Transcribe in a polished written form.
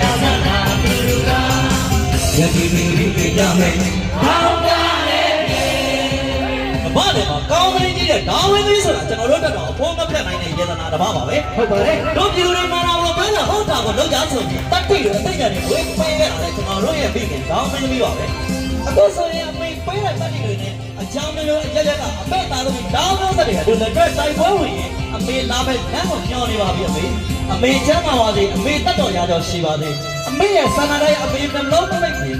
လာစနာဘလူကယတိမီရီကြမယ်ဟောင်းတာလေဘာလဲကောင်းမင်းကြီးတဲ့ဒါဝင်းကြီးဆိုတာကျွန်တော်တို့တက်တော့အဖို့မဖြတ်နိုင်တဲ့ယေဒနာတစ်ပါးပါပဲဟုတ်ပါတယ်တို့ပြည်သူတွေမှာတော့ပြောတာဟုတ်တာကိုလောက်ကြဆိုပြီးတတ်တိတွေအသိဉာဏ်တွေဝေးပေးရတာလေကျွန်တော်တို့ရဲ့ပြီးခင်ဒါဝင်းကြီးပါပဲအခုဆိုရင်အမေပေးတဲ့တတ်တိတွေနဲ့အချောင်းမျိုးအကြက်ကအမေသားလို့ဒါဝင်းတဲ့တွေလက်တွဲတိုက်ပွဲဝင်ရင်အမေလာမဲ့လမ်းကိုညှော်နေပါပြီအမေချမ်းသာပါစေအမေတတ်တော်ရာကျော်ရှိပါစေအမေရဲ့ဆန္ဒတိုင်းအမေနှလုံးသွင်းလိုက်ပြီ